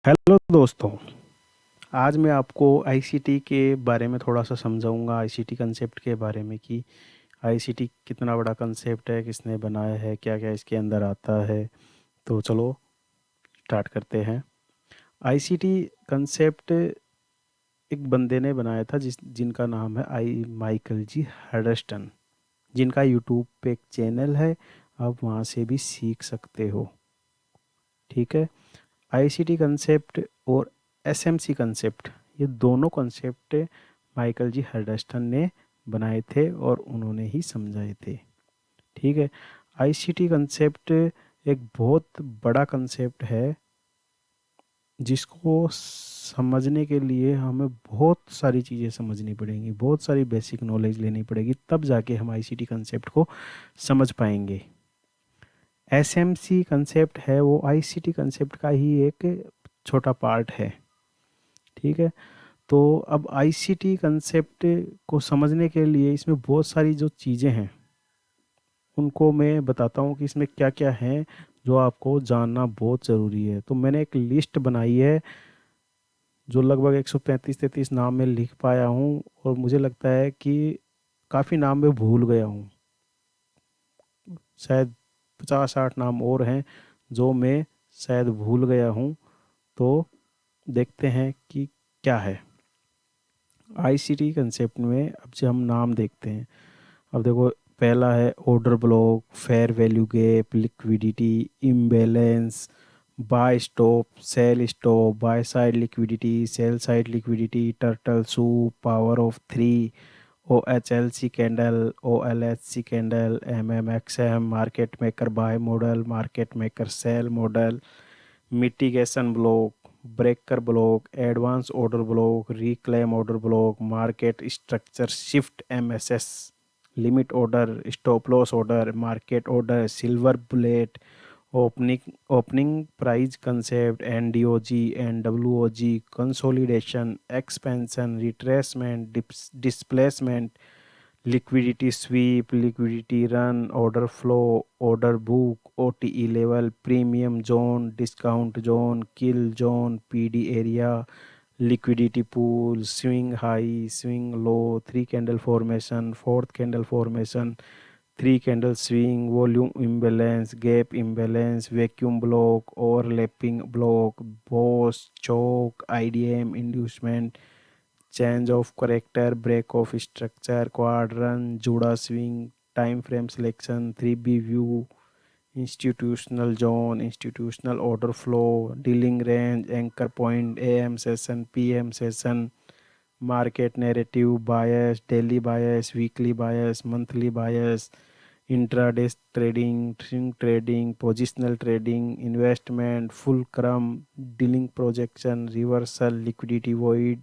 Hello दोस्तों। आज मैं आपको आईसीटी के बारे में थोड़ा सा समझाऊंगा, आईसीटी कंसेप्ट के बारे में कि आईसीटी कितना बड़ा कंसेप्ट है, किसने बनाया है, क्या क्या इसके अंदर आता है। तो चलो स्टार्ट करते हैं। आईसीटी कंसेप्ट एक बंदे ने बनाया था जिनका नाम है आई माइकल जी हडर्स्टन, जिनका यूट्यूब पे एक चैनल है। आप वहाँ से भी सीख सकते हो। ठीक है। आईसीटी कंसेप्ट और एसएमसी कंसेप्ट, ये दोनों कंसेप्ट माइकल जी हडर्स्टन ने बनाए थे और उन्होंने ही समझाए थे। ठीक है। आईसीटी कंसेप्ट एक बहुत बड़ा कंसेप्ट है जिसको समझने के लिए हमें बहुत सारी चीज़ें समझनी पड़ेंगी, बहुत सारी बेसिक नॉलेज लेनी पड़ेगी, तब जाके हम आईसीटी कंसेप्ट को समझ पाएंगे। एसएमसी कंसेप्ट है वो आईसीटी कंसेप्ट का ही एक छोटा पार्ट है। ठीक है। तो अब आईसीटी कंसेप्ट को समझने के लिए इसमें बहुत सारी जो चीज़ें हैं उनको मैं बताता हूँ कि इसमें क्या क्या है जो आपको जानना बहुत ज़रूरी है। तो मैंने एक लिस्ट बनाई है जो लगभग 135-33 नाम मैं लिख पाया हूँ, और मुझे लगता है कि काफ़ी नाम मैं भूल गया हूँ। शायद 50-60 नाम और हैं जो मैं शायद भूल गया हूँ। तो देखते हैं कि क्या है आईसीटी कंसेप्ट में। अब से हम नाम देखते हैं। अब देखो, पहला है order block, fair value gap, liquidity imbalance, buy stop, buy side liquidity, sell side liquidity, turtle soup, power of three, O H L C candle, O L H C candle, M M X M, market maker buy model, market maker sell model, mitigation block, breaker block, advance order block, reclaim order block, market structure shift MSS, limit order, stop loss order, market order, silver bullet, opening price concept, NDOG, NWOG, consolidation, expansion, retracement, displacement, liquidity sweep, liquidity run, order flow, order book, OTE level, premium zone, discount zone, kill zone, PD area, liquidity pool, swing high, swing low, three candle formation, fourth candle formation, three candle swing, volume imbalance, gap imbalance, vacuum block, overlapping block, BOS CHOCH, IDM inducement, change of character, break of structure, quadrant, जुड़ा swing, time frame selection, three B view, institutional zone, institutional order flow, dealing range, anchor point, AM session, PM session, market narrative, bias, daily bias, weekly bias, monthly bias, intraday trading, swing trading, positional trading, investment, fulcrum, dealing projection, reversal, liquidity void,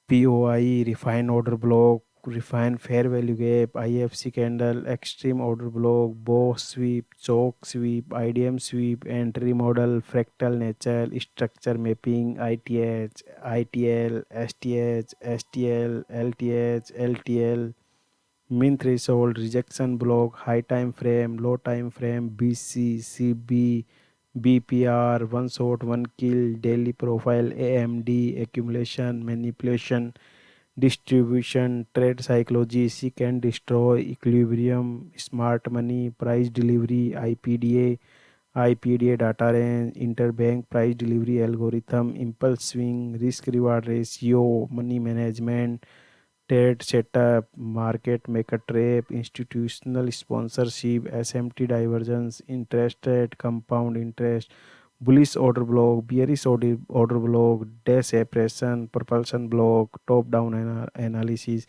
POI, refine order block, refine fair value gap, IFC candle, extreme order block, BOS sweep, CHOCH sweep, IDM sweep, entry model, fractal nature, structure mapping, ITH, ITL, STH, STL, LTH, LTL, mean threshold, rejection block, high time frame, low time frame, BC, CB, BPR, one shot one kill, daily profile, AMD, accumulation, manipulation, distribution, trade psychology, seek and destroy, equilibrium, smart money, price delivery, IPDA data range, interbank price delivery algorithm, impulse swing, risk reward ratio, money management, trade setup, market maker trap, institutional sponsorship, SMT divergence, interest rate, compound interest, bullish order block, bearish order block, day separation, propulsion block, top down analysis,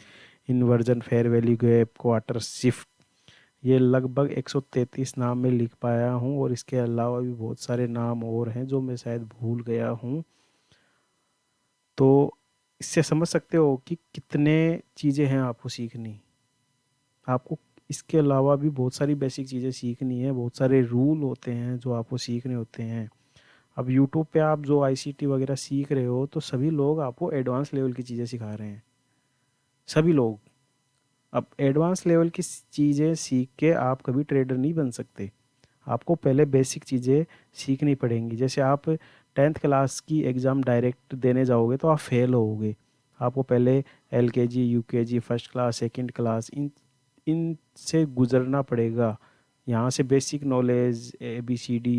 inversion fair value gap, quarter shift. ये लगभग 133 नाम मैं लिख पाया हूँ, और इसके अलावा भी बहुत सारे नाम और हैं जो मैं शायद भूल गया हूँ। तो इससे समझ सकते हो कि कितने चीज़ें हैं आपको सीखनी। आपको इसके अलावा भी बहुत सारी बेसिक चीज़ें सीखनी है, बहुत सारे रूल होते हैं जो आपको सीखने होते हैं। अब यूट्यूब पे आप जो आईसीटी वगैरह सीख रहे हो, तो सभी लोग आपको एडवांस लेवल की चीज़ें सिखा रहे हैं, सभी लोग। अब एडवांस लेवल की चीज़ें सीख के आप कभी ट्रेडर नहीं बन सकते। आपको पहले बेसिक चीज़ें सीखनी पड़ेंगी। जैसे आप 10th क्लास की एग्ज़ाम डायरेक्ट देने जाओगे तो आप फेल होगे। आपको पहले LKG, UKG, first class, second class, इन से गुज़रना पड़ेगा। यहाँ से बेसिक नॉलेज, ABCD,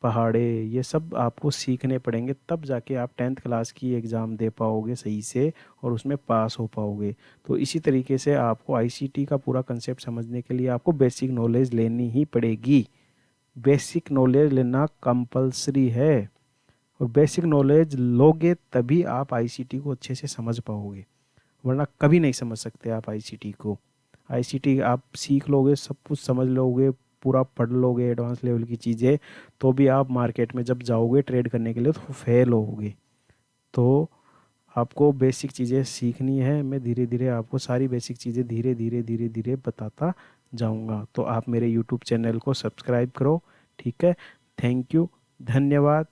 पहाड़े, ये सब आपको सीखने पड़ेंगे, तब जाके आप 10th क्लास की एग्ज़ाम दे पाओगे सही से और उसमें पास हो पाओगे। तो इसी तरीके से आपको आईसीटी का पूरा कंसेप्ट समझने के लिए आपको बेसिक नॉलेज लेनी ही पड़ेगी। बेसिक नॉलेज लेना कंपलसरी है, और बेसिक नॉलेज लोगे तभी आप आईसीटी को अच्छे से समझ पाओगे, वरना कभी नहीं समझ सकते आप आईसीटी को। आईसीटी आप सीख लोगे, सब कुछ समझ लोगे, पूरा पढ़ लोगे एडवांस लेवल की चीज़ें, तो भी आप मार्केट में जब जाओगे ट्रेड करने के लिए तो फेल होगे। तो आपको बेसिक चीज़ें सीखनी है। मैं धीरे धीरे आपको सारी बेसिक चीज़ें धीरे धीरे धीरे धीरे बताता जाऊंगा। तो आप मेरे यूट्यूब चैनल को सब्सक्राइब करो, ठीक है। थैंक यू, धन्यवाद।